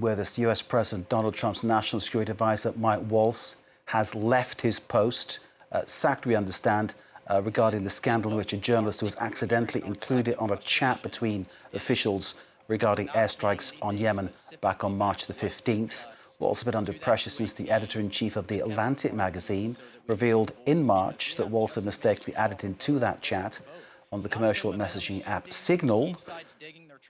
Where this US President Donald Trump's national security advisor, Mike Waltz, has left his post, sacked, we understand, regarding the scandal in which a journalist was accidentally included on a chat between officials regarding airstrikes on Yemen back on March the 15th. Waltz has been under pressure since the editor-in-chief of The Atlantic magazine revealed in March that Waltz had mistakenly added into that chat on the commercial messaging app Signal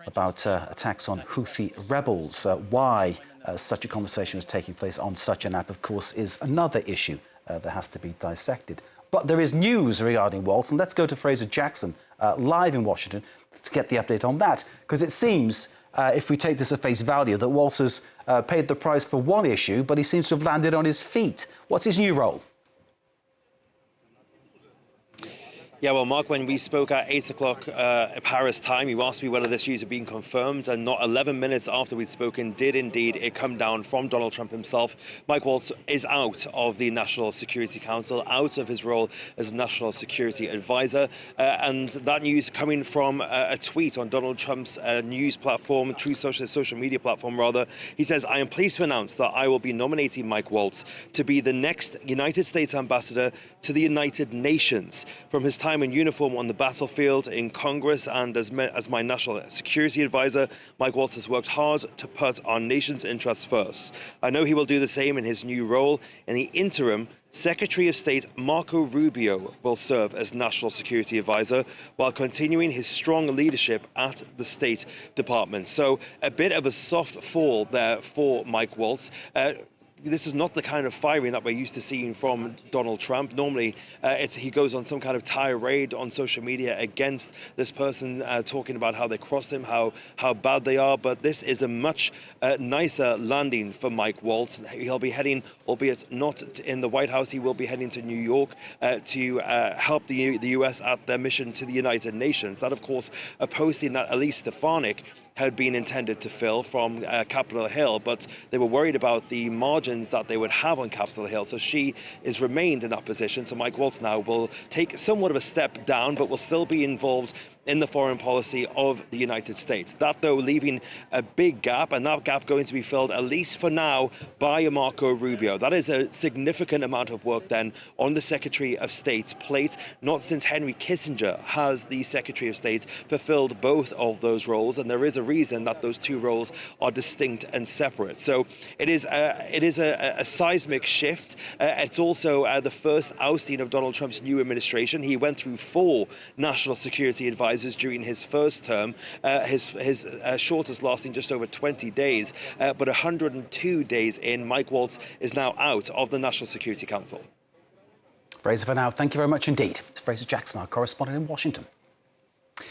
about attacks on Houthi rebels. Why such a conversation was taking place on such an app, of course, is another issue that has to be dissected. But there is news regarding Waltz, and let's go to Fraser Jackson, live in Washington, to get the update on that, because it seems, if we take this at face value, that Waltz has paid the price for one issue, but he seems to have landed on his feet. What's his new role? Yeah, well, Mark, when we spoke at 8 o'clock Paris time, you asked me whether this news had been confirmed, and not 11 minutes after we'd spoken did indeed it come down from Donald Trump himself. Mike Waltz is out of the National Security Council, out of his role as National Security Advisor, and that news coming from a tweet on Donald Trump's news platform, Truth social media platform rather. He says, "I am pleased to announce that I will be nominating Mike Waltz to be the next United States ambassador to the United Nations. From his time in uniform on the battlefield, in Congress, and as my national security advisor, Mike Waltz has worked hard to put our nation's interests first. I know he will do the same in his new role. In the interim, Secretary of State Marco Rubio will serve as National Security Advisor while continuing his strong leadership at the State Department." So a bit of a soft fall there for Mike Waltz. This is not the kind of firing that we're used to seeing from Donald Trump. Normally, he goes on some kind of tirade on social media against this person, talking about how they crossed him, how bad they are. But this is a much nicer landing for Mike Waltz. He'll be heading, albeit not in the White House, he will be heading to New York to help the U.S. at their mission to the United Nations. That, of course, a posting that Elise Stefanik had been intended to fill from Capitol Hill, but they were worried about the margins that they would have on Capitol Hill. So she is remained in that position. So Mike Waltz now will take somewhat of a step down, but will still be involved in the foreign policy of the United States. That, though, leaving a big gap, and that gap going to be filled, at least for now, by Marco Rubio. That is a significant amount of work, then, on the Secretary of State's plate. Not since Henry Kissinger has the Secretary of State fulfilled both of those roles, and there is a reason that those two roles are distinct and separate. So it is a seismic shift. It's also the first ousting of Donald Trump's new administration. He went through 4 national security advisors during his first term, his shortest lasting just over 20 days, but 102 days in, Mike Waltz is now out of the National Security Council. Fraser, for now, thank you very much indeed. Fraser Jackson, our correspondent in Washington.